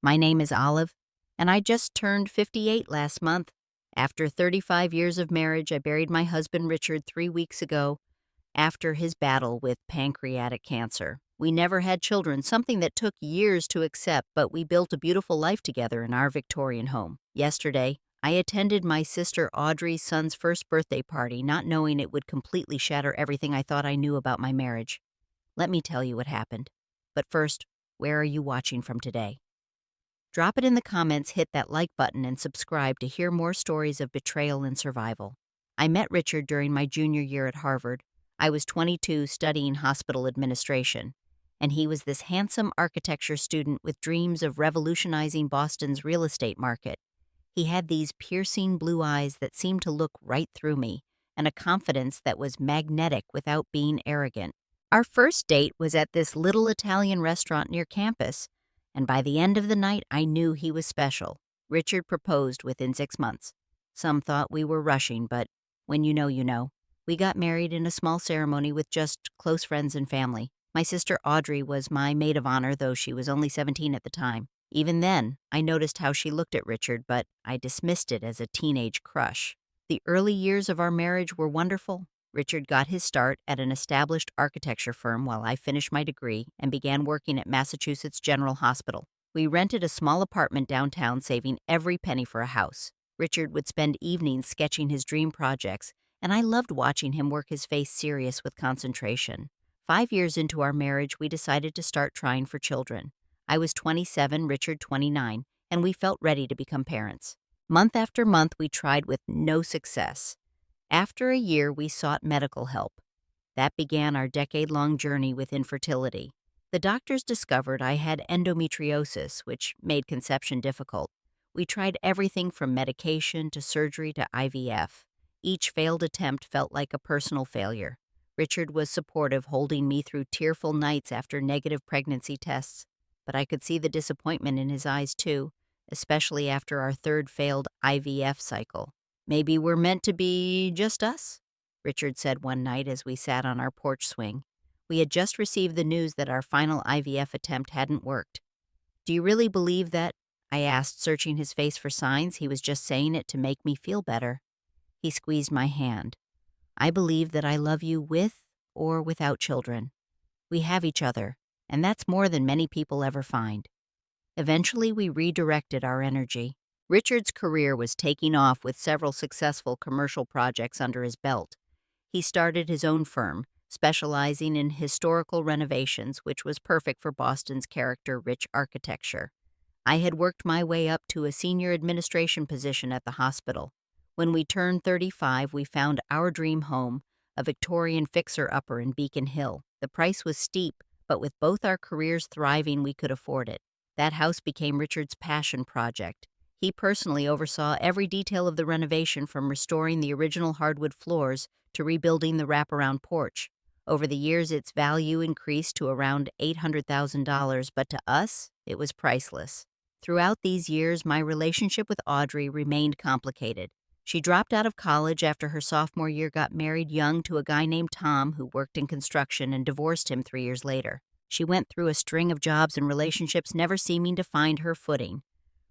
My name is Olive, and I just turned 58 last month. After 35 years of marriage, I buried my husband Richard 3 weeks ago after his battle with pancreatic cancer. We never had children, something that took years to accept, but we built a beautiful life together in our Victorian home. Yesterday, I attended my sister Audrey's son's first birthday party, not knowing it would completely shatter everything I thought I knew about my marriage. Let me tell you what happened. But first, where are you watching from today? Drop it in the comments, hit that like button, and subscribe to hear more stories of betrayal and survival. I met Richard during my junior year at Harvard. I was 22 studying hospital administration, and he was this handsome architecture student with dreams of revolutionizing Boston's real estate market. He had these piercing blue eyes that seemed to look right through me, and a confidence that was magnetic without being arrogant. Our first date was at this little Italian restaurant near campus, and by the end of the night, I knew he was special. Richard proposed within 6 months. Some thought we were rushing, but when you know, you know. We got married in a small ceremony with just close friends and family. My sister Audrey was my maid of honor, though she was only 17 at the time. Even then, I noticed how she looked at Richard, but I dismissed it as a teenage crush. The early years of our marriage were wonderful. Richard got his start at an established architecture firm while I finished my degree and began working at Massachusetts General Hospital. We rented a small apartment downtown, saving every penny for a house. Richard would spend evenings sketching his dream projects, and I loved watching him work his face serious with concentration. 5 years into our marriage, we decided to start trying for children. I was 27, Richard 29, and we felt ready to become parents. Month after month, we tried with no success. After a year, we sought medical help. That began our decade-long journey with infertility. The doctors discovered I had endometriosis, which made conception difficult. We tried everything from medication to surgery to IVF. Each failed attempt felt like a personal failure. Richard was supportive, holding me through tearful nights after negative pregnancy tests. But I could see the disappointment in his eyes, too, especially after our third failed IVF cycle. "Maybe we're meant to be just us," Richard said one night as we sat on our porch swing. We had just received the news that our final IVF attempt hadn't worked. "Do you really believe that?" I asked, searching his face for signs he was just saying it to make me feel better. He squeezed my hand. "I believe that I love you with or without children. We have each other, and that's more than many people ever find." Eventually, we redirected our energy. Richard's career was taking off with several successful commercial projects under his belt. He started his own firm, specializing in historical renovations, which was perfect for Boston's character-rich architecture. I had worked my way up to a senior administration position at the hospital. When we turned 35, we found our dream home, a Victorian fixer-upper in Beacon Hill. The price was steep, but with both our careers thriving, we could afford it. That house became Richard's passion project. He personally oversaw every detail of the renovation, from restoring the original hardwood floors to rebuilding the wraparound porch. Over the years, its value increased to around $800,000, but to us, it was priceless. Throughout these years, my relationship with Audrey remained complicated. She dropped out of college after her sophomore year, got married young to a guy named Tom who worked in construction, and divorced him 3 years later. She went through a string of jobs and relationships, never seeming to find her footing.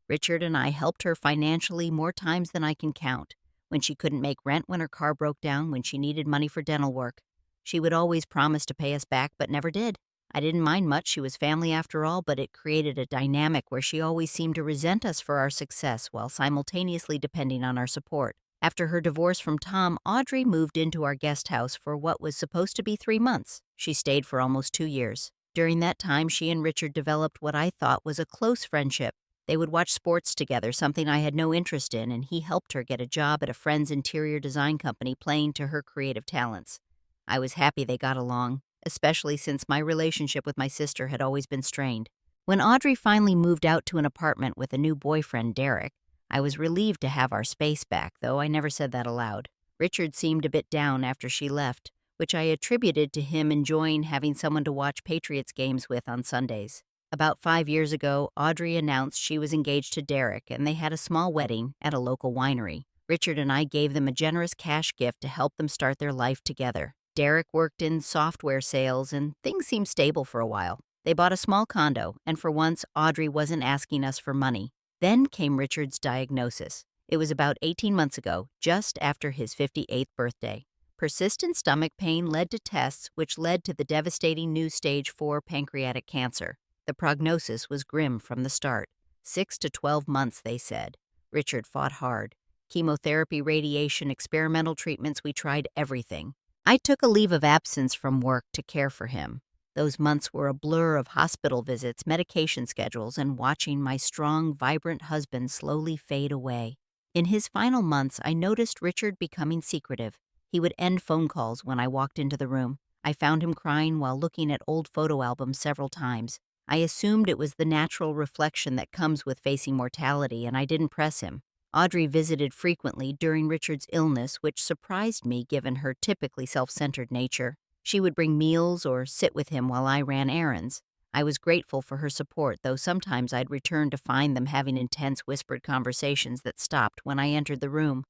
Richard and I helped her financially more times than I can count. When she couldn't make rent, when her car broke down, when she needed money for dental work. She would always promise to pay us back, but never did. I didn't mind much, she was family after all, but it created a dynamic where she always seemed to resent us for our success while simultaneously depending on our support. After her divorce from Tom, Audrey moved into our guest house for what was supposed to be 3 months. She stayed for almost 2 years. During that time, she and Richard developed what I thought was a close friendship. They would watch sports together, something I had no interest in, and he helped her get a job at a friend's interior design company, playing to her creative talents. I was happy they got along, especially since my relationship with my sister had always been strained. When Audrey finally moved out to an apartment with a new boyfriend, Derek, I was relieved to have our space back, though I never said that aloud. Richard seemed a bit down after she left, which I attributed to him enjoying having someone to watch Patriots games with on Sundays. About 5 years ago, Audrey announced she was engaged to Derek, and they had a small wedding at a local winery. Richard and I gave them a generous cash gift to help them start their life together. Derek worked in software sales, and things seemed stable for a while. They bought a small condo, and for once, Audrey wasn't asking us for money. Then came Richard's diagnosis. It was about 18 months ago, just after his 58th birthday. Persistent stomach pain led to tests, which led to the devastating new stage 4 pancreatic cancer. The prognosis was grim from the start. 6 to 12 months, they said. Richard fought hard. Chemotherapy, radiation, experimental treatments, we tried everything. I took a leave of absence from work to care for him. Those months were a blur of hospital visits, medication schedules, and watching my strong, vibrant husband slowly fade away. In his final months, I noticed Richard becoming secretive. He would end phone calls when I walked into the room. I found him crying while looking at old photo albums several times. I assumed it was the natural reflection that comes with facing mortality, and I didn't press him. Audrey visited frequently during Richard's illness, which surprised me given her typically self-centered nature. She would bring meals or sit with him while I ran errands. I was grateful for her support, though sometimes I'd return to find them having intense whispered conversations that stopped when I entered the room.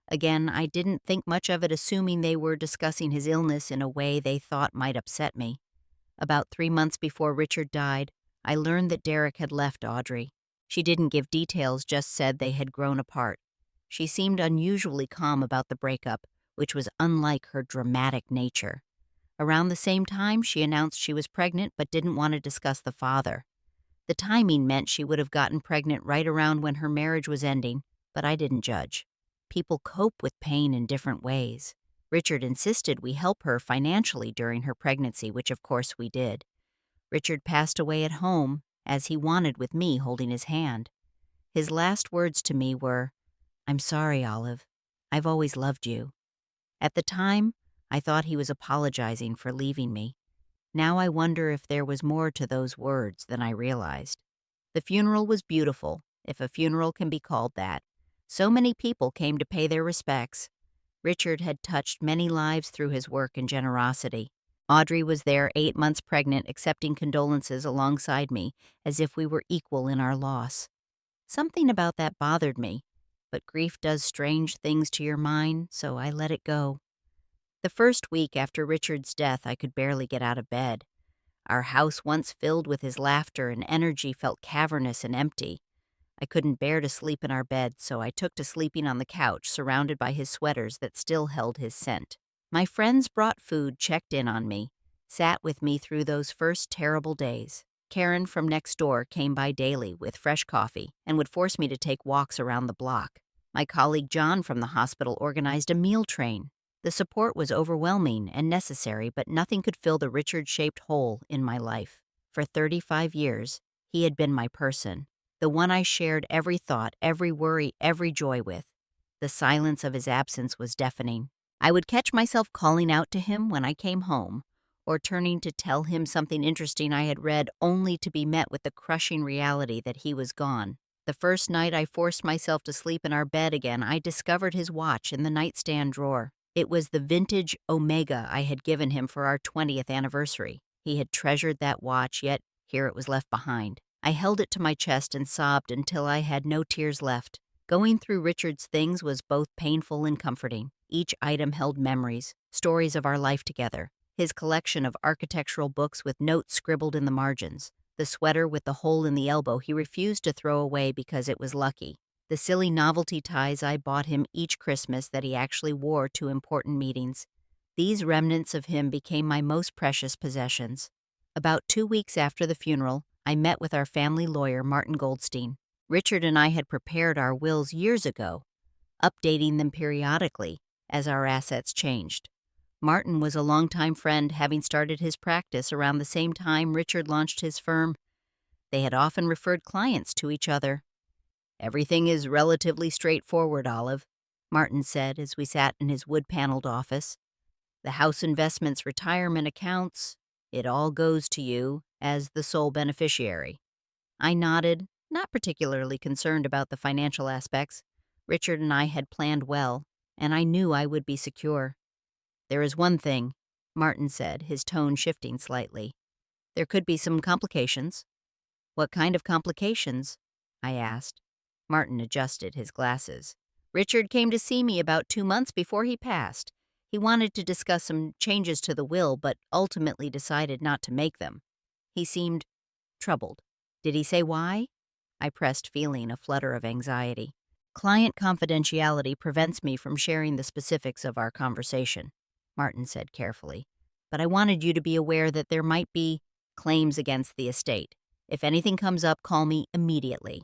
Again, I didn't think much of it, assuming they were discussing his illness in a way they thought might upset me. About 3 months before Richard died, I learned that Derek had left Audrey. She didn't give details, just said they had grown apart. She seemed unusually calm about the breakup, which was unlike her dramatic nature. Around the same time, she announced she was pregnant but didn't want to discuss the father. The timing meant she would have gotten pregnant right around when her marriage was ending, but I didn't judge. People cope with pain in different ways. Richard insisted we help her financially during her pregnancy, which of course we did. Richard passed away at home, as he wanted, with me holding his hand. His last words to me were, "I'm sorry, Olive. I've always loved you." At the time, I thought he was apologizing for leaving me. Now I wonder if there was more to those words than I realized. The funeral was beautiful, if a funeral can be called that. So many people came to pay their respects. Richard had touched many lives through his work and generosity. Audrey was there 8 months pregnant, accepting condolences alongside me, as if we were equal in our loss. Something about that bothered me, but grief does strange things to your mind, so I let it go. The first week after Richard's death, I could barely get out of bed. Our house, once filled with his laughter and energy, felt cavernous and empty. I couldn't bear to sleep in our bed, so I took to sleeping on the couch, surrounded by his sweaters that still held his scent. My friends brought food, checked in on me, sat with me through those first terrible days. Karen from next door came by daily with fresh coffee and would force me to take walks around the block. My colleague John from the hospital organized a meal train. The support was overwhelming and necessary, but nothing could fill the Richard-shaped hole in my life. For 35 years, he had been my person, the one I shared every thought, every worry, every joy with. The silence of his absence was deafening. I would catch myself calling out to him when I came home, or turning to tell him something interesting I had read, only to be met with the crushing reality that he was gone. The first night I forced myself to sleep in our bed again, I discovered his watch in the nightstand drawer. It was the vintage Omega I had given him for our 20th anniversary. He had treasured that watch, yet here it was left behind. I held it to my chest and sobbed until I had no tears left. Going through Richard's things was both painful and comforting. Each item held memories, stories of our life together. His collection of architectural books with notes scribbled in the margins. The sweater with the hole in the elbow he refused to throw away because it was lucky. The silly novelty ties I bought him each Christmas that he actually wore to important meetings. These remnants of him became my most precious possessions. About 2 weeks after the funeral, I met with our family lawyer, Martin Goldstein. Richard and I had prepared our wills years ago, updating them periodically as our assets changed. Martin was a longtime friend, having started his practice around the same time Richard launched his firm. They had often referred clients to each other. "Everything is relatively straightforward, Olive," Martin said as we sat in his wood-paneled office. "The house investments, retirement accounts, it all goes to you as the sole beneficiary." I nodded, not particularly concerned about the financial aspects. Richard and I had planned well, and I knew I would be secure. "There is one thing," Martin said, his tone shifting slightly. "There could be some complications." "What kind of complications?" I asked. Martin adjusted his glasses. "Richard came to see me about 2 months before he passed. He wanted to discuss some changes to the will, but ultimately decided not to make them. He seemed troubled. Did he say why? I pressed, feeling a flutter of anxiety. Client confidentiality prevents me from sharing the specifics of our conversation, Martin said carefully. But I wanted you to be aware that there might be claims against the estate. If anything comes up, call me immediately.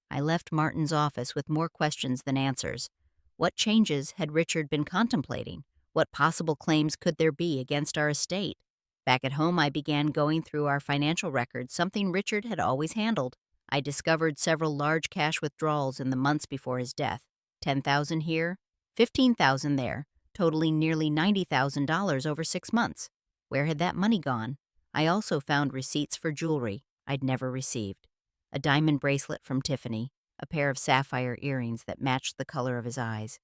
I left Martin's office with more questions than answers. What changes had Richard been contemplating? What possible claims could there be against our estate? Back at home, I began going through our financial records, something Richard had always handled. I discovered several large cash withdrawals in the months before his death. 10,000 here, 15,000 there, totaling nearly $90,000 over 6 months. Where had that money gone? I also found receipts for jewelry I'd never received. A diamond bracelet from Tiffany, a pair of sapphire earrings that matched the color of his eyes.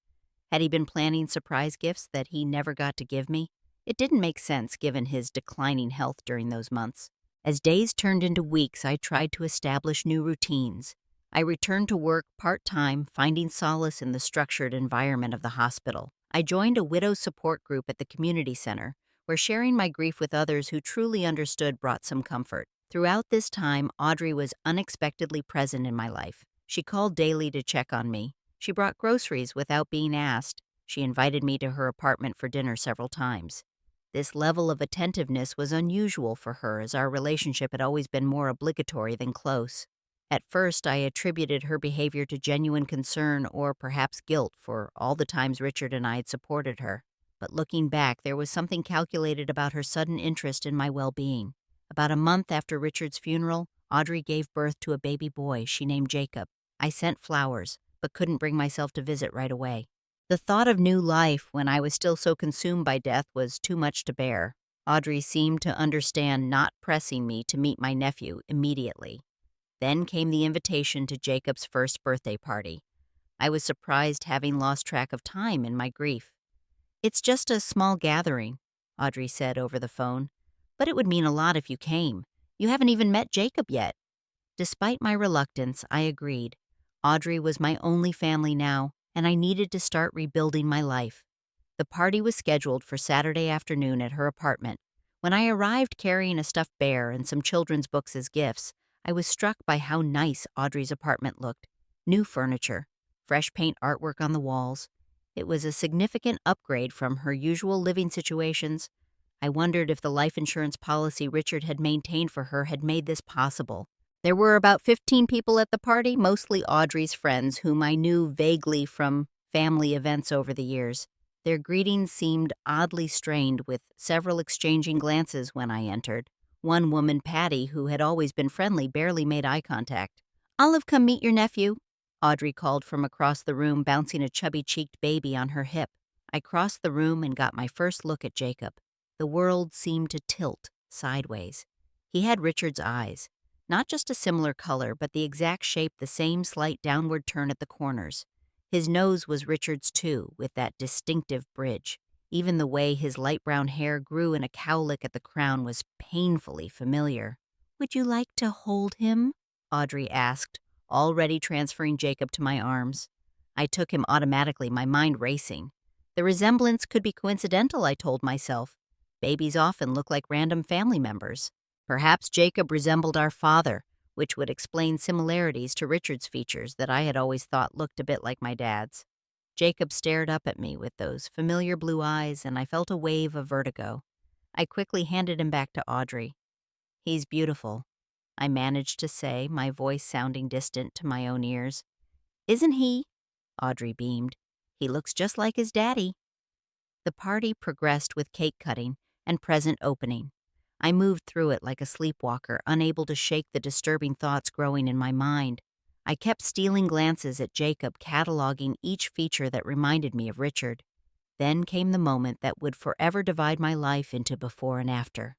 Had he been planning surprise gifts that he never got to give me? It didn't make sense given his declining health during those months. As days turned into weeks, I tried to establish new routines. I returned to work part-time, finding solace in the structured environment of the hospital. I joined a widow support group at the community center, where sharing my grief with others who truly understood brought some comfort. Throughout this time, Audrey was unexpectedly present in my life. She called daily to check on me. She brought groceries without being asked. She invited me to her apartment for dinner several times. This level of attentiveness was unusual for her, as our relationship had always been more obligatory than close. At first, I attributed her behavior to genuine concern or perhaps guilt for all the times Richard and I had supported her. But looking back, there was something calculated about her sudden interest in my well-being. About a month after Richard's funeral, Audrey gave birth to a baby boy she named Jacob. I sent flowers, but couldn't bring myself to visit right away. The thought of new life when I was still so consumed by death was too much to bear. Audrey seemed to understand not pressing me to meet my nephew immediately. Then came the invitation to Jacob's first birthday party. I was surprised, having lost track of time in my grief. "It's just a small gathering," Audrey said over the phone. "But it would mean a lot if you came. You haven't even met Jacob yet." Despite my reluctance, I agreed. Audrey was my only family now, and I needed to start rebuilding my life. The party was scheduled for Saturday afternoon at her apartment. When I arrived carrying a stuffed bear and some children's books as gifts, I was struck by how nice Audrey's apartment looked. New furniture, fresh paint artwork on the walls. It was a significant upgrade from her usual living situations. I wondered if the life insurance policy Richard had maintained for her had made this possible. There were about 15 people at the party, mostly Audrey's friends, whom I knew vaguely from family events over the years. Their greetings seemed oddly strained, with several exchanging glances when I entered. One woman, Patty, who had always been friendly, barely made eye contact. "Olive, come meet your nephew," Audrey called from across the room, bouncing a chubby-cheeked baby on her hip. I crossed the room and got my first look at Jacob. The world seemed to tilt sideways. He had Richard's eyes. Not just a similar color, but the exact shape, the same slight downward turn at the corners. His nose was Richard's too, with that distinctive bridge. Even the way his light brown hair grew in a cowlick at the crown was painfully familiar. "Would you like to hold him?" Audrey asked, already transferring Jacob to my arms. I took him automatically, my mind racing. The resemblance could be coincidental, I told myself. Babies often look like random family members. Perhaps Jacob resembled our father, which would explain similarities to Richard's features that I had always thought looked a bit like my dad's. Jacob stared up at me with those familiar blue eyes, and I felt a wave of vertigo. I quickly handed him back to Audrey. "He's beautiful," I managed to say, my voice sounding distant to my own ears. "Isn't he?" Audrey beamed. "He looks just like his daddy." The party progressed with cake cutting and present opening. I moved through it like a sleepwalker, unable to shake the disturbing thoughts growing in my mind. I kept stealing glances at Jacob, cataloging each feature that reminded me of Richard. Then came the moment that would forever divide my life into before and after.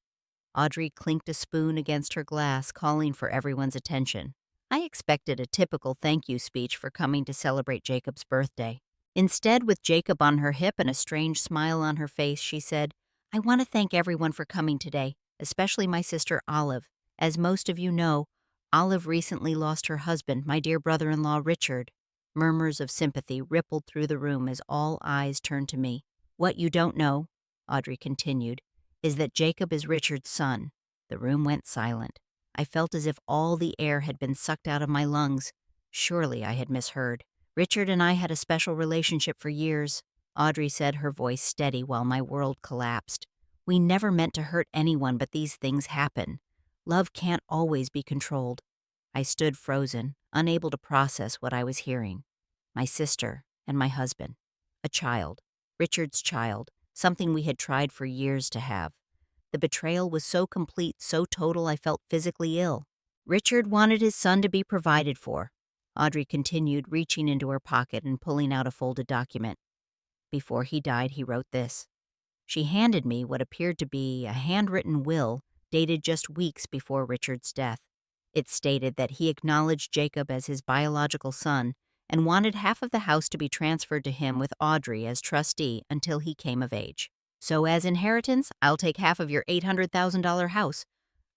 Audrey clinked a spoon against her glass, calling for everyone's attention. I expected a typical thank you speech for coming to celebrate Jacob's birthday. Instead, with Jacob on her hip and a strange smile on her face, she said, "I want to thank everyone for coming today, especially my sister Olive. As most of you know, Olive recently lost her husband, my dear brother-in-law Richard." Murmurs of sympathy rippled through the room as all eyes turned to me. "What you don't know," Audrey continued, "is that Jacob is Richard's son." The room went silent. I felt as if all the air had been sucked out of my lungs. Surely I had misheard. Richard and I had a special relationship for years, Audrey said, her voice steady while my world collapsed. We never meant to hurt anyone, but these things happen. Love can't always be controlled. I stood frozen, unable to process what I was hearing. My sister and my husband. A child. Richard's child. Something we had tried for years to have. The betrayal was so complete, so total, I felt physically ill. Richard wanted his son to be provided for. Audrey continued, reaching into her pocket and pulling out a folded document. Before he died, he wrote this. She handed me what appeared to be a handwritten will dated just weeks before Richard's death. It stated that he acknowledged Jacob as his biological son and wanted half of the house to be transferred to him with Audrey as trustee until he came of age. So as inheritance, I'll take half of your $800,000 house,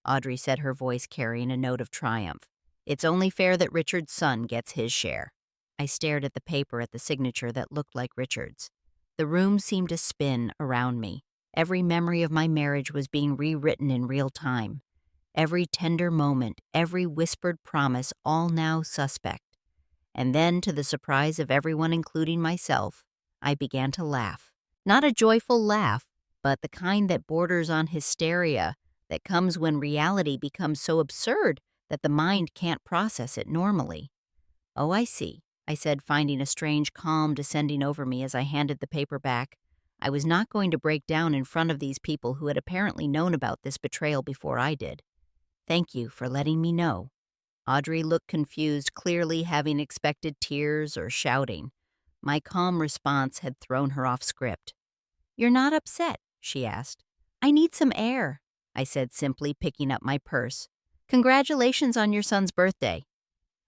Audrey said, her voice carrying a note of triumph. It's only fair that Richard's son gets his share. I stared at the paper at the signature that looked like Richard's. The room seemed to spin around me. Every memory of my marriage was being rewritten in real time. Every tender moment, every whispered promise, all now suspect. And then, to the surprise of everyone, including myself, I began to laugh. Not a joyful laugh, but the kind that borders on hysteria, that comes when reality becomes so absurd that the mind can't process it normally. Oh, I see, I said, finding a strange calm descending over me as I handed the paper back. I was not going to break down in front of these people who had apparently known about this betrayal before I did. Thank you for letting me know. Audrey looked confused, clearly having expected tears or shouting. My calm response had thrown her off script. You're not upset, she asked. I need some air, I said simply, picking up my purse. Congratulations on your son's birthday.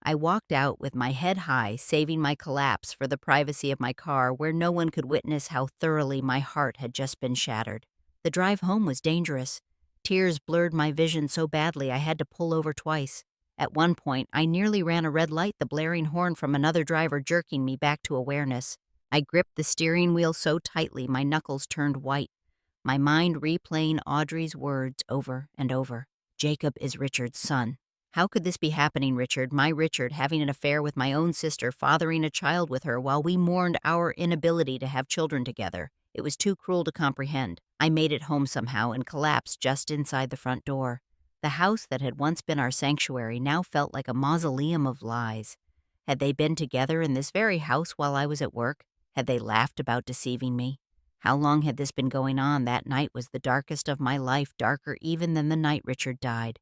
I walked out with my head high, saving my collapse for the privacy of my car where no one could witness how thoroughly my heart had just been shattered. The drive home was dangerous. Tears blurred my vision so badly I had to pull over twice. At one point, I nearly ran a red light, the blaring horn from another driver jerking me back to awareness. I gripped the steering wheel so tightly my knuckles turned white, my mind replaying Audrey's words over and over. Jacob is Richard's son. How could this be happening, Richard? My Richard having an affair with my own sister, fathering a child with her while we mourned our inability to have children together. It was too cruel to comprehend. I made it home somehow and collapsed just inside the front door. The house that had once been our sanctuary now felt like a mausoleum of lies. Had they been together in this very house while I was at work? Had they laughed about deceiving me? How long had this been going on? That night was the darkest of my life, darker even than the night Richard died.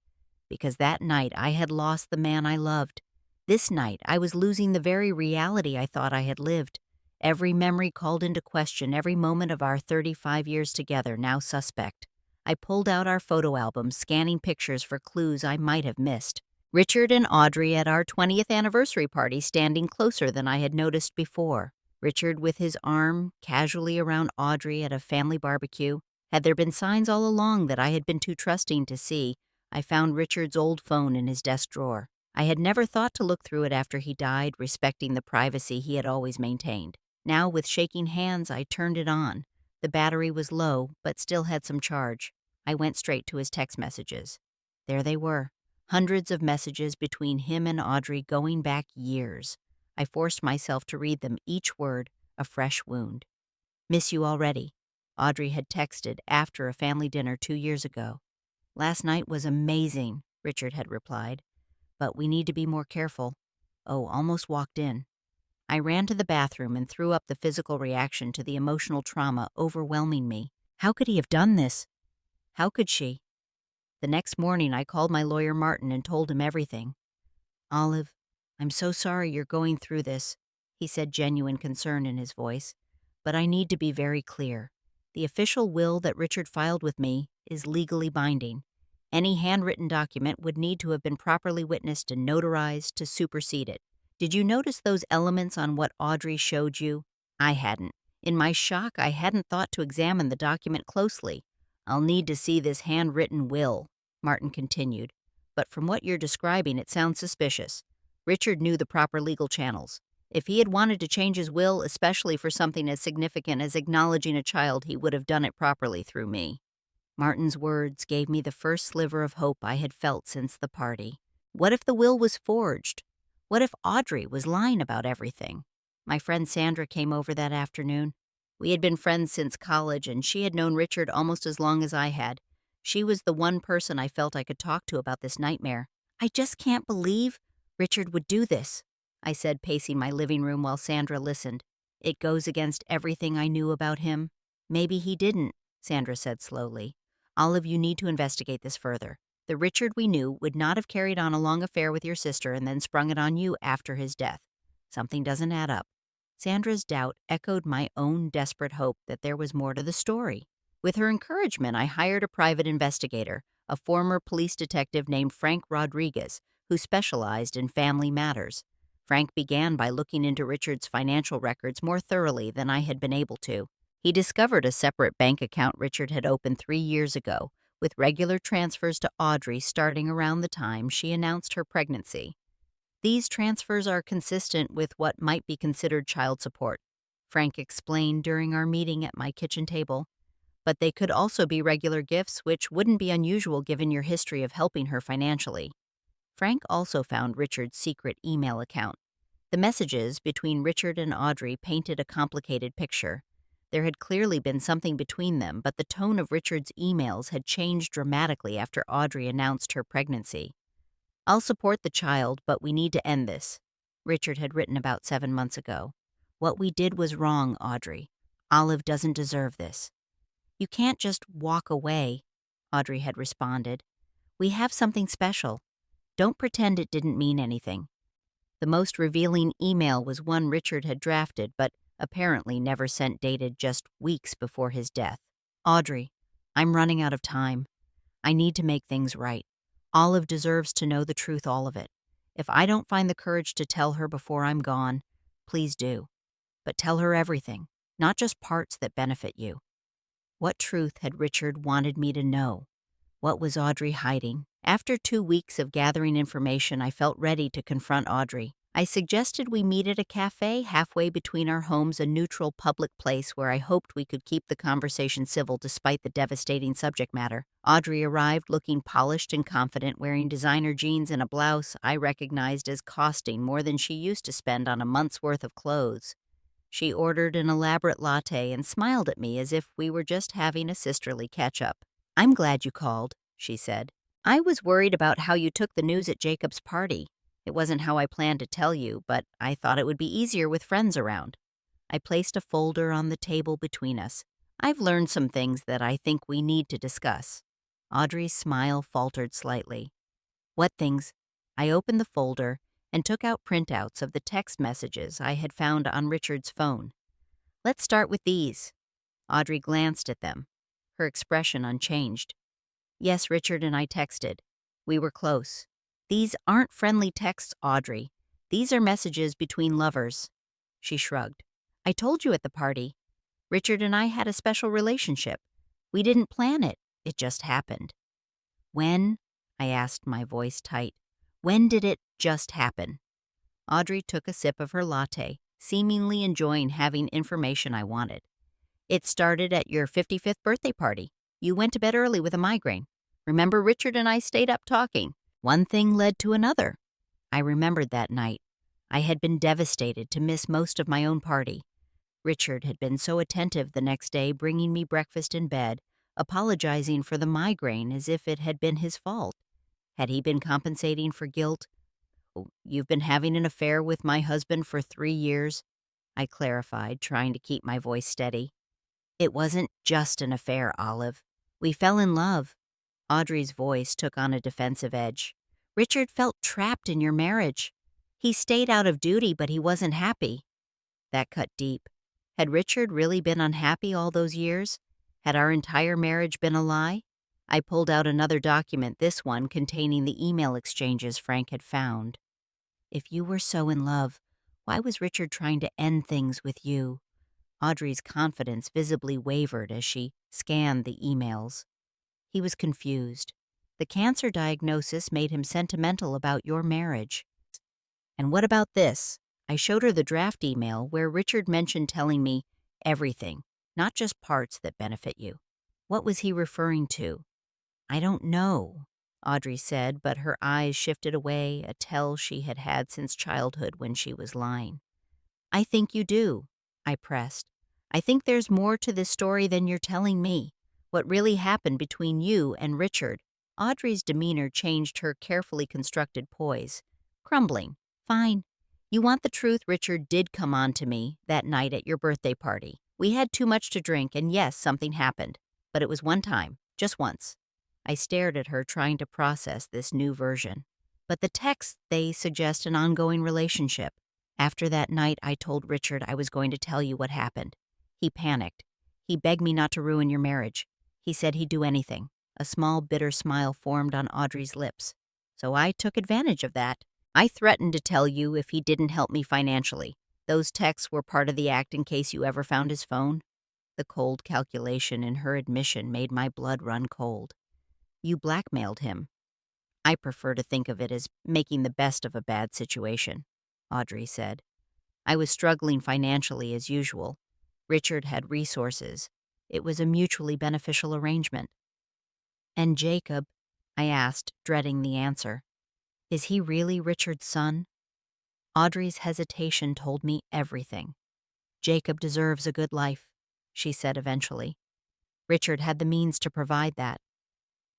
Because that night I had lost the man I loved. This night I was losing the very reality I thought I had lived. Every memory called into question, every moment of our 35 years together now suspect. I pulled out our photo albums, scanning pictures for clues I might have missed. Richard and Audrey at our 20th anniversary party standing closer than I had noticed before. Richard with his arm casually around Audrey at a family barbecue. Had there been signs all along that I had been too trusting to see, I found Richard's old phone in his desk drawer. I had never thought to look through it after he died, respecting the privacy he had always maintained. Now, with shaking hands, I turned it on. The battery was low, but still had some charge. I went straight to his text messages. There they were, hundreds of messages between him and Audrey going back years. I forced myself to read them, each word a fresh wound. Miss you already, Audrey had texted after a family dinner 2 years ago. Last night was amazing, Richard had replied, but we need to be more careful. Oh, almost walked in. I ran to the bathroom and threw up the physical reaction to the emotional trauma overwhelming me. How could he have done this? How could she? The next morning, I called my lawyer Martin and told him everything. Olive, I'm so sorry you're going through this, he said, genuine concern in his voice, but I need to be very clear. The official will that Richard filed with me is legally binding. Any handwritten document would need to have been properly witnessed and notarized to supersede it. Did you notice those elements on what Audrey showed you? I hadn't. In my shock, I hadn't thought to examine the document closely. I'll need to see this handwritten will, Martin continued. But from what you're describing, it sounds suspicious. Richard knew the proper legal channels. If he had wanted to change his will, especially for something as significant as acknowledging a child, he would have done it properly through me. Martin's words gave me the first sliver of hope I had felt since the party. What if the will was forged? What if Audrey was lying about everything? My friend Sandra came over that afternoon. We had been friends since college, and she had known Richard almost as long as I had. She was the one person I felt I could talk to about this nightmare. I just can't believe Richard would do this, I said, pacing my living room while Sandra listened. It goes against everything I knew about him. Maybe he didn't, Sandra said slowly. Olive, you need to investigate this further. The Richard we knew would not have carried on a long affair with your sister and then sprung it on you after his death. Something doesn't add up. Sandra's doubt echoed my own desperate hope that there was more to the story. With her encouragement, I hired a private investigator, a former police detective named Frank Rodriguez, who specialized in family matters. Frank began by looking into Richard's financial records more thoroughly than I had been able to. He discovered a separate bank account Richard had opened 3 years ago, with regular transfers to Audrey starting around the time she announced her pregnancy. These transfers are consistent with what might be considered child support, Frank explained during our meeting at my kitchen table. But they could also be regular gifts, which wouldn't be unusual given your history of helping her financially. Frank also found Richard's secret email account. The messages between Richard and Audrey painted a complicated picture. There had clearly been something between them, but the tone of Richard's emails had changed dramatically after Audrey announced her pregnancy. I'll support the child, but we need to end this, Richard had written about 7 months ago. What we did was wrong, Audrey. Olive doesn't deserve this. You can't just walk away, Audrey had responded. We have something special. Don't pretend it didn't mean anything. The most revealing email was one Richard had drafted, but apparently never sent, dated just weeks before his death. Audrey, I'm running out of time. I need to make things right. Olive deserves to know the truth, all of it. If I don't find the courage to tell her before I'm gone, please do. But tell her everything, not just parts that benefit you. What truth had Richard wanted me to know? What was Audrey hiding? After 2 weeks of gathering information, I felt ready to confront Audrey. I suggested we meet at a cafe halfway between our homes, a neutral public place where I hoped we could keep the conversation civil despite the devastating subject matter. Audrey arrived looking polished and confident, wearing designer jeans and a blouse I recognized as costing more than she used to spend on a month's worth of clothes. She ordered an elaborate latte and smiled at me as if we were just having a sisterly catch-up. I'm glad you called, she said. I was worried about how you took the news at Jacob's party. It wasn't how I planned to tell you, but I thought it would be easier with friends around. I placed a folder on the table between us. I've learned some things that I think we need to discuss. Audrey's smile faltered slightly. What things? I opened the folder and took out printouts of the text messages I had found on Richard's phone. Let's start with these. Audrey glanced at them, her expression unchanged. Yes, Richard and I texted. We were close. These aren't friendly texts, Audrey. These are messages between lovers. She shrugged. I told you at the party. Richard and I had a special relationship. We didn't plan it. It just happened. When? I asked, my voice tight. When did it just happen? Audrey took a sip of her latte, seemingly enjoying having information I wanted. It started at your 55th birthday party. You went to bed early with a migraine. Remember, Richard and I stayed up talking. One thing led to another. I remembered that night. I had been devastated to miss most of my own party. Richard had been so attentive the next day, bringing me breakfast in bed, apologizing for the migraine as if it had been his fault. Had he been compensating for guilt? "Oh, you've been having an affair with my husband for 3 years, I clarified, trying to keep my voice steady. It wasn't just an affair, Olive. We fell in love. Audrey's voice took on a defensive edge. Richard felt trapped in your marriage. He stayed out of duty, but he wasn't happy. That cut deep. Had Richard really been unhappy all those years? Had our entire marriage been a lie? I pulled out another document, this one containing the email exchanges Frank had found. If you were so in love, why was Richard trying to end things with you? Audrey's confidence visibly wavered as she scanned the emails. He was confused. The cancer diagnosis made him sentimental about your marriage. And what about this? I showed her the draft email where Richard mentioned telling me everything, not just parts that benefit you. What was he referring to? I don't know, Audrey said, but her eyes shifted away, a tell she had had since childhood when she was lying. I think you do, I pressed. I think there's more to this story than you're telling me. What really happened between you and Richard? Audrey's demeanor changed her carefully constructed poise. Crumbling. Fine. You want the truth? Richard did come on to me that night at your birthday party. We had too much to drink, and yes, something happened. But it was one time. Just once. I stared at her, trying to process this new version. But the texts, they suggest an ongoing relationship. After that night, I told Richard I was going to tell you what happened. He panicked. He begged me not to ruin your marriage. He said he'd do anything. A small, bitter smile formed on Audrey's lips. So I took advantage of that. I threatened to tell you if he didn't help me financially. Those texts were part of the act in case you ever found his phone. The cold calculation in her admission made my blood run cold. You blackmailed him. I prefer to think of it as making the best of a bad situation, Audrey said. I was struggling financially as usual. Richard had resources. It was a mutually beneficial arrangement. And Jacob? I asked, dreading the answer. Is he really Richard's son? Audrey's hesitation told me everything. Jacob deserves a good life, she said eventually. Richard had the means to provide that.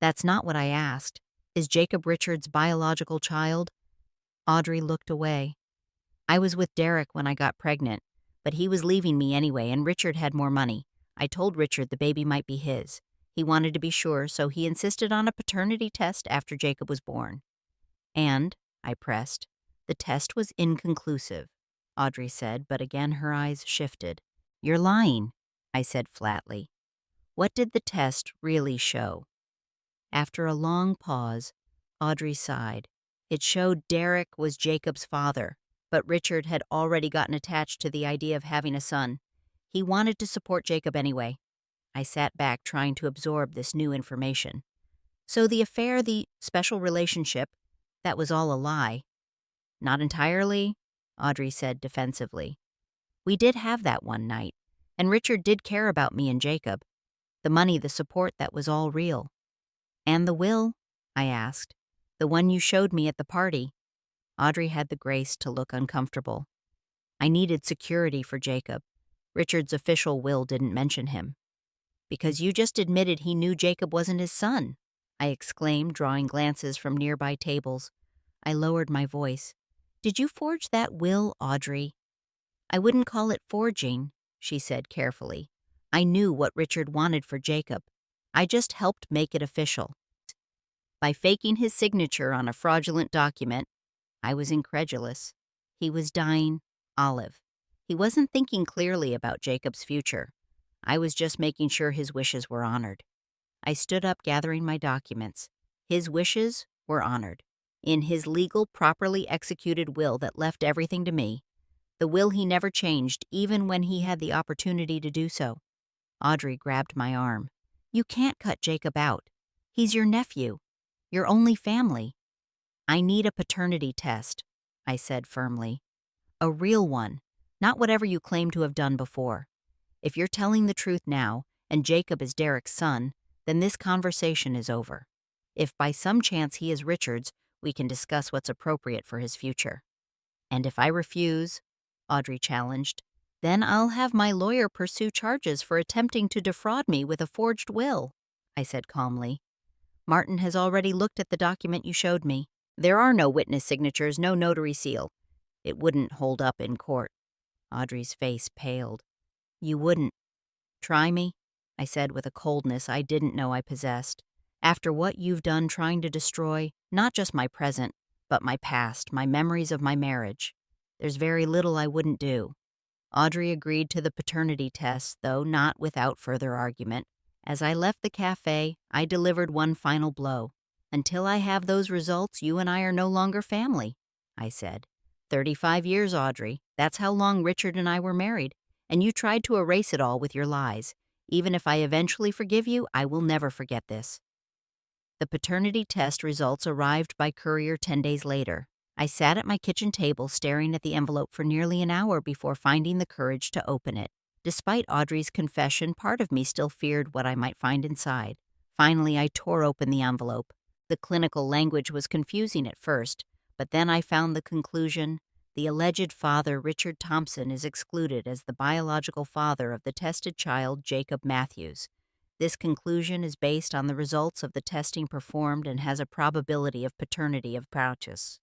That's not what I asked. Is Jacob Richard's biological child? Audrey looked away. I was with Derek when I got pregnant, but he was leaving me anyway, and Richard had more money. I told Richard the baby might be his. He wanted to be sure, so he insisted on a paternity test after Jacob was born. And, I pressed, the test was inconclusive, Audrey said, but again her eyes shifted. You're lying, I said flatly. What did the test really show? After a long pause, Audrey sighed. It showed Derek was Jacob's father, but Richard had already gotten attached to the idea of having a son. He wanted to support Jacob anyway. I sat back trying to absorb this new information. So the affair, the special relationship, that was all a lie. Not entirely, Audrey said defensively. We did have that one night, and Richard did care about me and Jacob. The money, the support, that was all real. And the will? I asked. The one you showed me at the party. Audrey had the grace to look uncomfortable. I needed security for Jacob. Richard's official will didn't mention him. Because you just admitted he knew Jacob wasn't his son, I exclaimed, drawing glances from nearby tables. I lowered my voice. Did you forge that will, Audrey? I wouldn't call it forging, she said carefully. I knew what Richard wanted for Jacob. I just helped make it official. By faking his signature on a fraudulent document, I was incredulous. He was dying, Olive. He wasn't thinking clearly about Jacob's future. I was just making sure his wishes were honored. I stood up, gathering my documents. His wishes were honored. In his legal, properly executed will that left everything to me. The will he never changed, even when he had the opportunity to do so. Audrey grabbed my arm. You can't cut Jacob out. He's your nephew. Your only family. I need a paternity test, I said firmly. A real one, not whatever you claim to have done before. If you're telling the truth now, and Jacob is Derek's son, then this conversation is over. If by some chance he is Richard's, we can discuss what's appropriate for his future. And if I refuse, Audrey challenged, then I'll have my lawyer pursue charges for attempting to defraud me with a forged will, I said calmly. Martin has already looked at the document you showed me. There are no witness signatures, no notary seal. It wouldn't hold up in court. Audrey's face paled. You wouldn't. Try me, I said with a coldness I didn't know I possessed. After what you've done trying to destroy, not just my present, but my past, my memories of my marriage. There's very little I wouldn't do. Audrey agreed to the paternity test, though not without further argument. As I left the cafe, I delivered one final blow. Until I have those results, you and I are no longer family, I said. 35 years, Audrey. That's how long Richard and I were married. And you tried to erase it all with your lies. Even if I eventually forgive you, I will never forget this. The paternity test results arrived by courier 10 days later. I sat at my kitchen table staring at the envelope for nearly an hour before finding the courage to open it. Despite Audrey's confession, part of me still feared what I might find inside. Finally, I tore open the envelope. The clinical language was confusing at first, but then I found the conclusion: the alleged father, Richard Thompson, is excluded as the biological father of the tested child, Jacob Matthews. This conclusion is based on the results of the testing performed and has a probability of paternity of Pouchus.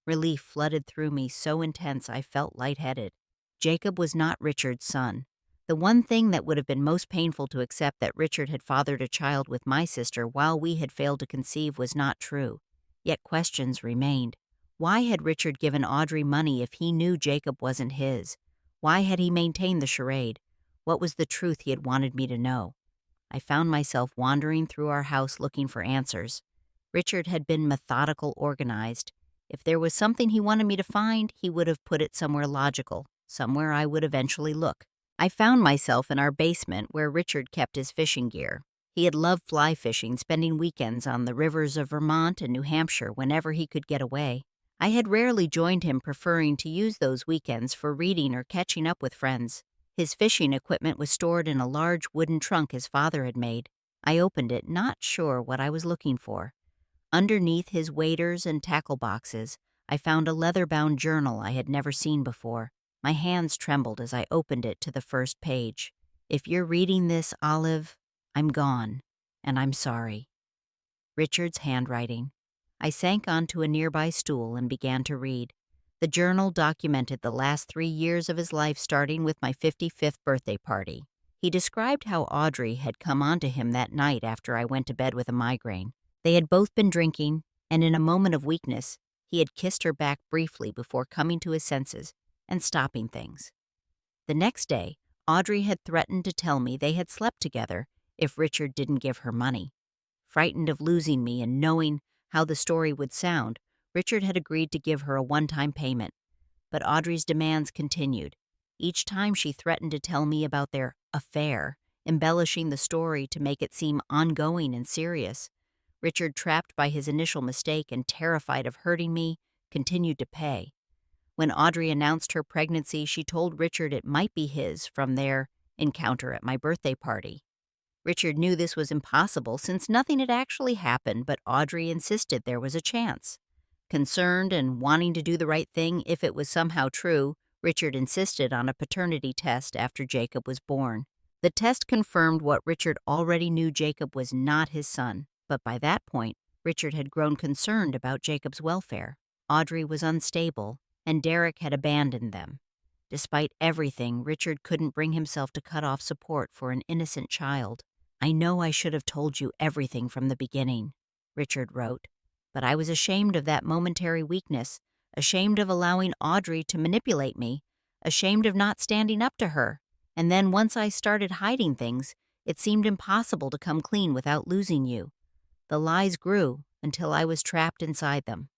Relief flooded through me, so intense I felt lightheaded. Jacob was not Richard's son. The one thing that would have been most painful to accept, that Richard had fathered a child with my sister while we had failed to conceive, was not true. Yet questions remained. Why had Richard given Audrey money if he knew Jacob wasn't his? Why had he maintained the charade? What was the truth he had wanted me to know? I found myself wandering through our house looking for answers. Richard had been methodical, organized. If there was something he wanted me to find, he would have put it somewhere logical, somewhere I would eventually look. I found myself in our basement where Richard kept his fishing gear. He had loved fly fishing, spending weekends on the rivers of Vermont and New Hampshire whenever he could get away. I had rarely joined him, preferring to use those weekends for reading or catching up with friends. His fishing equipment was stored in a large wooden trunk his father had made. I opened it, not sure what I was looking for. Underneath his waders and tackle boxes, I found a leather-bound journal I had never seen before. My hands trembled as I opened it to the first page. If you're reading this, Olive, I'm gone, and I'm sorry. Richard's handwriting. I sank onto a nearby stool and began to read. The journal documented the last 3 years of his life, starting with my 55th birthday party. He described how Audrey had come onto him that night after I went to bed with a migraine. They had both been drinking, and in a moment of weakness, he had kissed her back briefly before coming to his senses and stopping things. The next day, Audrey had threatened to tell me they had slept together if Richard didn't give her money. Frightened of losing me and knowing how the story would sound, Richard had agreed to give her a one-time payment. But Audrey's demands continued. Each time she threatened to tell me about their affair, embellishing the story to make it seem ongoing and serious. Richard, trapped by his initial mistake and terrified of hurting me, continued to pay. When Audrey announced her pregnancy, she told Richard it might be his from their encounter at my birthday party. Richard knew this was impossible since nothing had actually happened, but Audrey insisted there was a chance. Concerned and wanting to do the right thing if it was somehow true, Richard insisted on a paternity test after Jacob was born. The test confirmed what Richard already knew: Jacob was not his son. But by that point, Richard had grown concerned about Jacob's welfare. Audrey was unstable, and Derek had abandoned them. Despite everything, Richard couldn't bring himself to cut off support for an innocent child. I know I should have told you everything from the beginning, Richard wrote, but I was ashamed of that momentary weakness, ashamed of allowing Audrey to manipulate me, ashamed of not standing up to her. And then once I started hiding things, it seemed impossible to come clean without losing you. The lies grew until I was trapped inside them.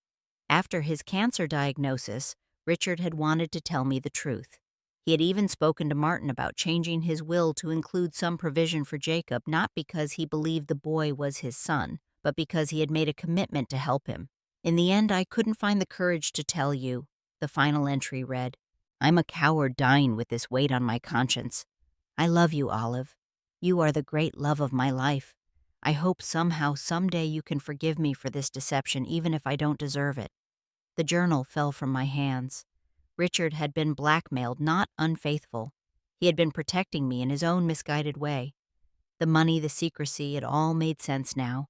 After his cancer diagnosis, Richard had wanted to tell me the truth. He had even spoken to Martin about changing his will to include some provision for Jacob, not because he believed the boy was his son, but because he had made a commitment to help him. In the end, I couldn't find the courage to tell you. The final entry read, "I'm a coward dying with this weight on my conscience. I love you, Olive. You are the great love of my life. I hope somehow, someday you can forgive me for this deception, even if I don't deserve it." The journal fell from my hands. Richard had been blackmailed, not unfaithful. He had been protecting me in his own misguided way. The money, the secrecy, it all made sense now.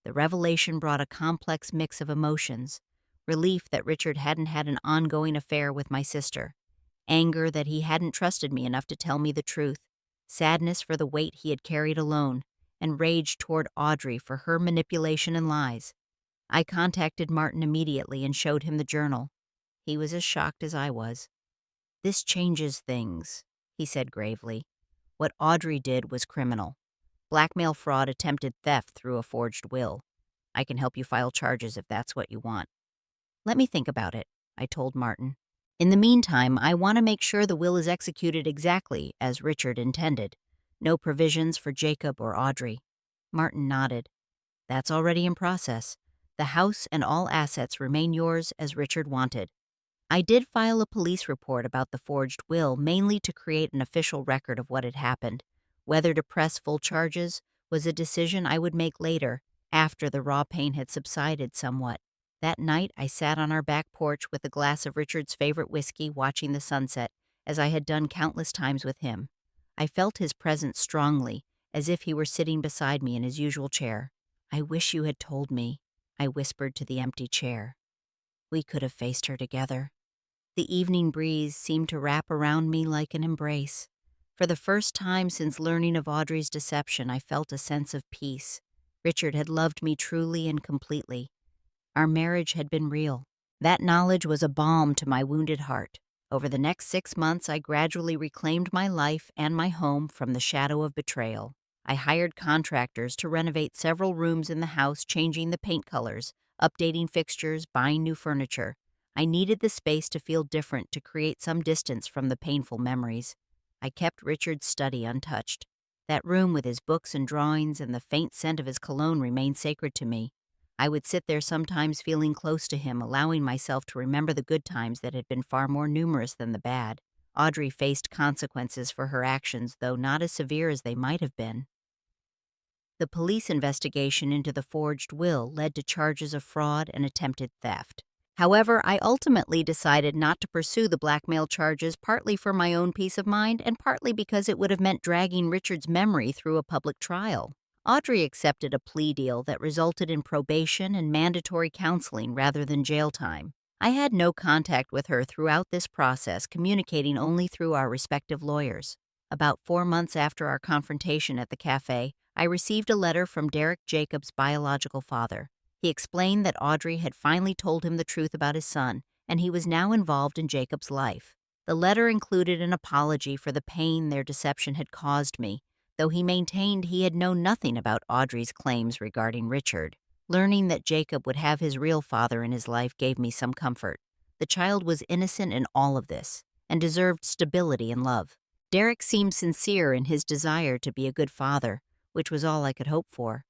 The revelation brought a complex mix of emotions: relief that Richard hadn't had an ongoing affair with my sister, anger that he hadn't trusted me enough to tell me the truth, sadness for the weight he had carried alone, and rage toward Audrey for her manipulation and lies. I contacted Martin immediately and showed him the journal. He was as shocked as I was. "This changes things," he said gravely. "What Audrey did was criminal. Blackmail, fraud, attempted theft through a forged will. I can help you file charges if that's what you want." "Let me think about it," I told Martin. "In the meantime, I want to make sure the will is executed exactly as Richard intended. No provisions for Jacob or Audrey." Martin nodded. "That's already in process. The house and all assets remain yours as Richard wanted." I did file a police report about the forged will, mainly to create an official record of what had happened. Whether to press full charges was a decision I would make later, after the raw pain had subsided somewhat. That night, I sat on our back porch with a glass of Richard's favorite whiskey, watching the sunset, as I had done countless times with him. I felt his presence strongly, as if he were sitting beside me in his usual chair. "I wish you had told me," I whispered to the empty chair. "We could have faced her together." The evening breeze seemed to wrap around me like an embrace. For the first time since learning of Audrey's deception, I felt a sense of peace. Richard had loved me truly and completely. Our marriage had been real. That knowledge was a balm to my wounded heart. Over the next 6 months, I gradually reclaimed my life and my home from the shadow of betrayal. I hired contractors to renovate several rooms in the house, changing the paint colors, updating fixtures, buying new furniture. I needed the space to feel different, to create some distance from the painful memories. I kept Richard's study untouched. That room with his books and drawings and the faint scent of his cologne remained sacred to me. I would sit there sometimes feeling close to him, allowing myself to remember the good times that had been far more numerous than the bad. Audrey faced consequences for her actions, though not as severe as they might have been. The police investigation into the forged will led to charges of fraud and attempted theft. However, I ultimately decided not to pursue the blackmail charges, partly for my own peace of mind and partly because it would have meant dragging Richard's memory through a public trial. Audrey accepted a plea deal that resulted in probation and mandatory counseling rather than jail time. I had no contact with her throughout this process, communicating only through our respective lawyers. About 4 months after our confrontation at the cafe, I received a letter from Derek Jacobs' biological father. He explained that Audrey had finally told him the truth about his son, and he was now involved in Jacob's life. The letter included an apology for the pain their deception had caused me, though he maintained he had known nothing about Audrey's claims regarding Richard. Learning that Jacob would have his real father in his life gave me some comfort. The child was innocent in all of this, and deserved stability and love. Derek seemed sincere in his desire to be a good father, which was all I could hope for.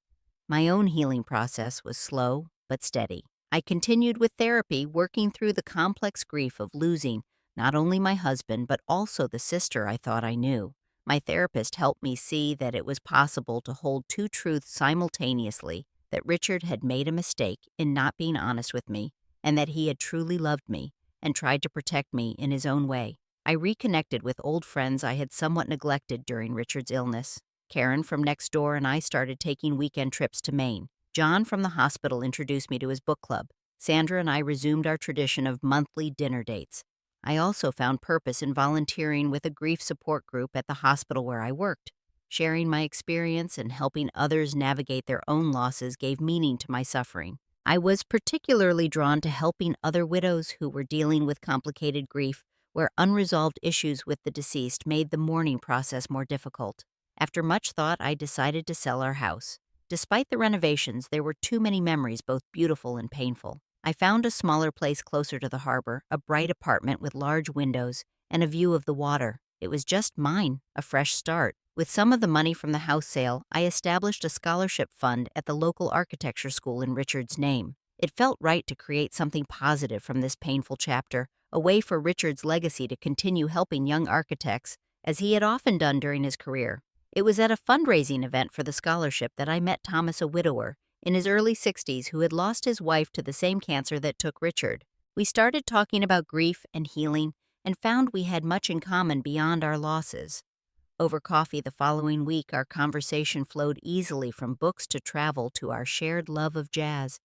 My own healing process was slow but steady. I continued with therapy, working through the complex grief of losing not only my husband but also the sister I thought I knew. My therapist helped me see that it was possible to hold two truths simultaneously, that Richard had made a mistake in not being honest with me, and that he had truly loved me and tried to protect me in his own way. I reconnected with old friends I had somewhat neglected during Richard's illness. Karen from next door and I started taking weekend trips to Maine. John from the hospital introduced me to his book club. Sandra and I resumed our tradition of monthly dinner dates. I also found purpose in volunteering with a grief support group at the hospital where I worked. Sharing my experience and helping others navigate their own losses gave meaning to my suffering. I was particularly drawn to helping other widows who were dealing with complicated grief, where unresolved issues with the deceased made the mourning process more difficult. After much thought, I decided to sell our house. Despite the renovations, there were too many memories, both beautiful and painful. I found a smaller place closer to the harbor, a bright apartment with large windows and a view of the water. It was just mine, a fresh start. With some of the money from the house sale, I established a scholarship fund at the local architecture school in Richard's name. It felt right to create something positive from this painful chapter, a way for Richard's legacy to continue helping young architects, as he had often done during his career. It was at a fundraising event for the scholarship that I met Thomas, a widower, in his early 60s, who had lost his wife to the same cancer that took Richard. We started talking about grief and healing and found we had much in common beyond our losses. Over coffee the following week, our conversation flowed easily from books to travel to our shared love of jazz.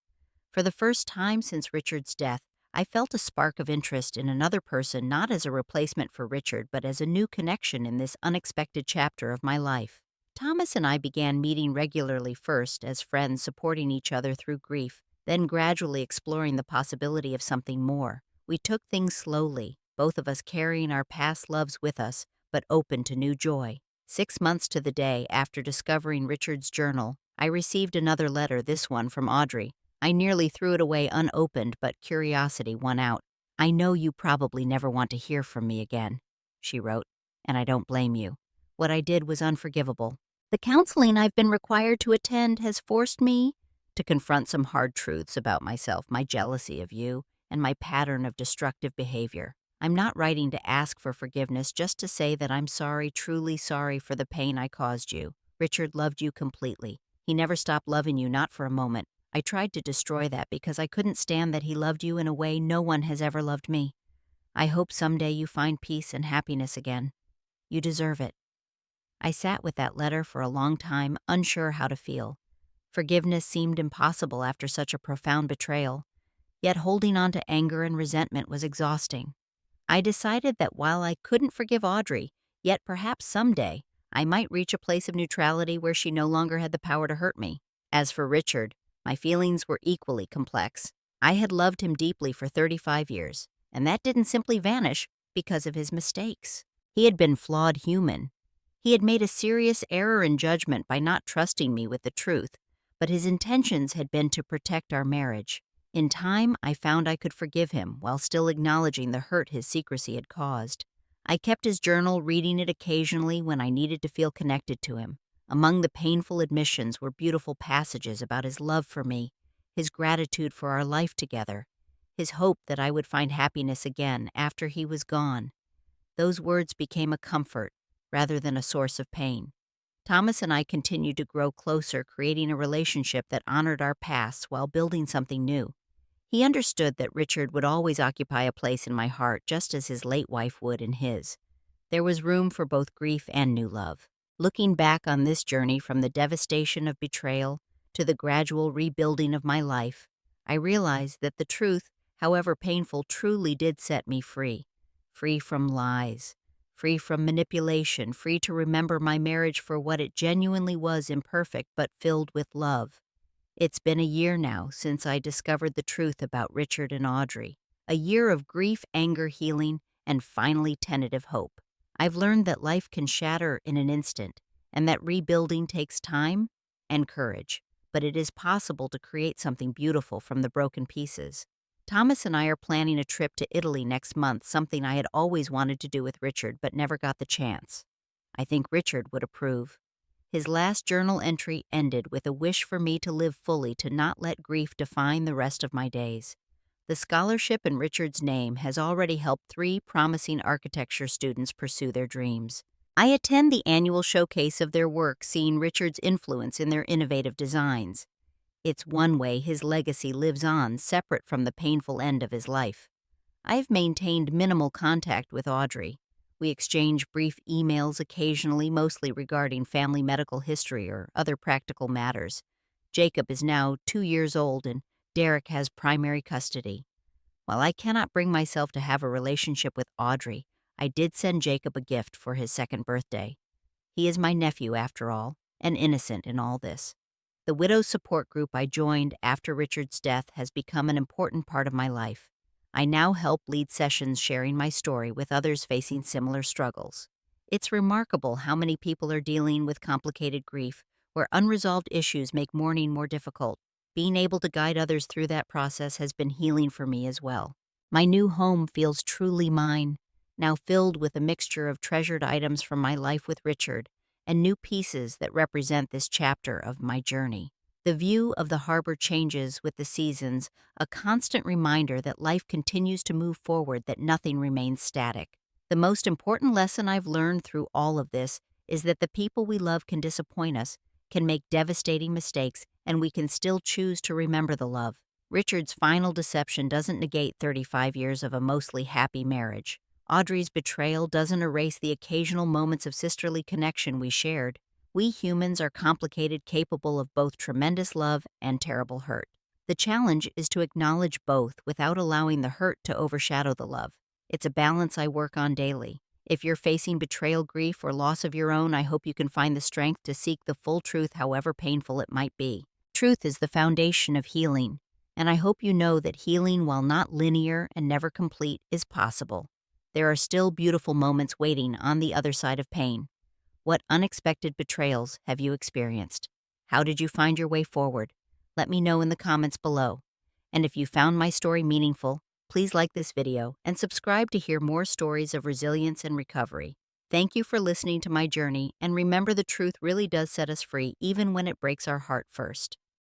For the first time since Richard's death, I felt a spark of interest in another person, not as a replacement for Richard, but as a new connection in this unexpected chapter of my life. Thomas and I began meeting regularly, first as friends supporting each other through grief, then gradually exploring the possibility of something more. We took things slowly, both of us carrying our past loves with us, but open to new joy. 6 months to the day after discovering Richard's journal, I received another letter, this one from Audrey. I nearly threw it away unopened, but curiosity won out. "I know you probably never want to hear from me again," she wrote, "and I don't blame you. What I did was unforgivable. The counseling I've been required to attend has forced me to confront some hard truths about myself, my jealousy of you, and my pattern of destructive behavior. I'm not writing to ask for forgiveness, just to say that I'm sorry, truly sorry for the pain I caused you. Richard loved you completely. He never stopped loving you, not for a moment. I tried to destroy that because I couldn't stand that he loved you in a way no one has ever loved me. I hope someday you find peace and happiness again. You deserve it. I sat with that letter for a long time, unsure how to feel. Forgiveness seemed impossible after such a profound betrayal, yet holding on to anger and resentment was exhausting. I decided that while I couldn't forgive Audrey, yet perhaps someday I might reach a place of neutrality where she no longer had the power to hurt me. As for Richard, my feelings were equally complex. I had loved him deeply for 35 years, and that didn't simply vanish because of his mistakes. He had been flawed human. He had made a serious error in judgment by not trusting me with the truth, but his intentions had been to protect our marriage. In time, I found I could forgive him while still acknowledging the hurt his secrecy had caused. I kept his journal, reading it occasionally when I needed to feel connected to him. Among the painful admissions were beautiful passages about his love for me, his gratitude for our life together, his hope that I would find happiness again after he was gone. Those words became a comfort rather than a source of pain. Thomas and I continued to grow closer, creating a relationship that honored our pasts while building something new. He understood that Richard would always occupy a place in my heart, just as his late wife would in his. There was room for both grief and new love. Looking back on this journey, from the devastation of betrayal to the gradual rebuilding of my life, I realized that the truth, however painful, truly did set me free. Free from lies, free from manipulation, free to remember my marriage for what it genuinely was: imperfect but filled with love. It's been a year now since I discovered the truth about Richard and Audrey. A year of grief, anger, healing, and finally tentative hope. I've learned that life can shatter in an instant, and that rebuilding takes time and courage, but it is possible to create something beautiful from the broken pieces. Thomas and I are planning a trip to Italy next month, something I had always wanted to do with Richard but never got the chance. I think Richard would approve. His last journal entry ended with a wish for me to live fully, to not let grief define the rest of my days. The scholarship in Richard's name has already helped 3 promising architecture students pursue their dreams. I attend the annual showcase of their work, seeing Richard's influence in their innovative designs. It's one way his legacy lives on, separate from the painful end of his life. I've maintained minimal contact with Audrey. We exchange brief emails occasionally, mostly regarding family medical history or other practical matters. Jacob is now 2 years old, and Derek has primary custody. While I cannot bring myself to have a relationship with Audrey, I did send Jacob a gift for his 2nd birthday. He is my nephew, after all, and innocent in all this. The widow support group I joined after Richard's death has become an important part of my life. I now help lead sessions sharing my story with others facing similar struggles. It's remarkable how many people are dealing with complicated grief, where unresolved issues make mourning more difficult. Being able to guide others through that process has been healing for me as well. My new home feels truly mine, now filled with a mixture of treasured items from my life with Richard and new pieces that represent this chapter of my journey. The view of the harbor changes with the seasons, a constant reminder that life continues to move forward, that nothing remains static. The most important lesson I've learned through all of this is that the people we love can disappoint us, can make devastating mistakes, and we can still choose to remember the love. Richard's final deception doesn't negate 35 years of a mostly happy marriage. Audrey's betrayal doesn't erase the occasional moments of sisterly connection we shared. We humans are complicated, capable of both tremendous love and terrible hurt. The challenge is to acknowledge both without allowing the hurt to overshadow the love. It's a balance I work on daily. If you're facing betrayal, grief, or loss of your own, I hope you can find the strength to seek the full truth, however painful it might be. Truth is the foundation of healing, and I hope you know that healing, while not linear and never complete, is possible. There are still beautiful moments waiting on the other side of pain. What unexpected betrayals have you experienced? How did you find your way forward? Let me know in the comments below. And if you found my story meaningful, please like this video and subscribe to hear more stories of resilience and recovery. Thank you for listening to my journey, and remember, the truth really does set us free, even when it breaks our heart first.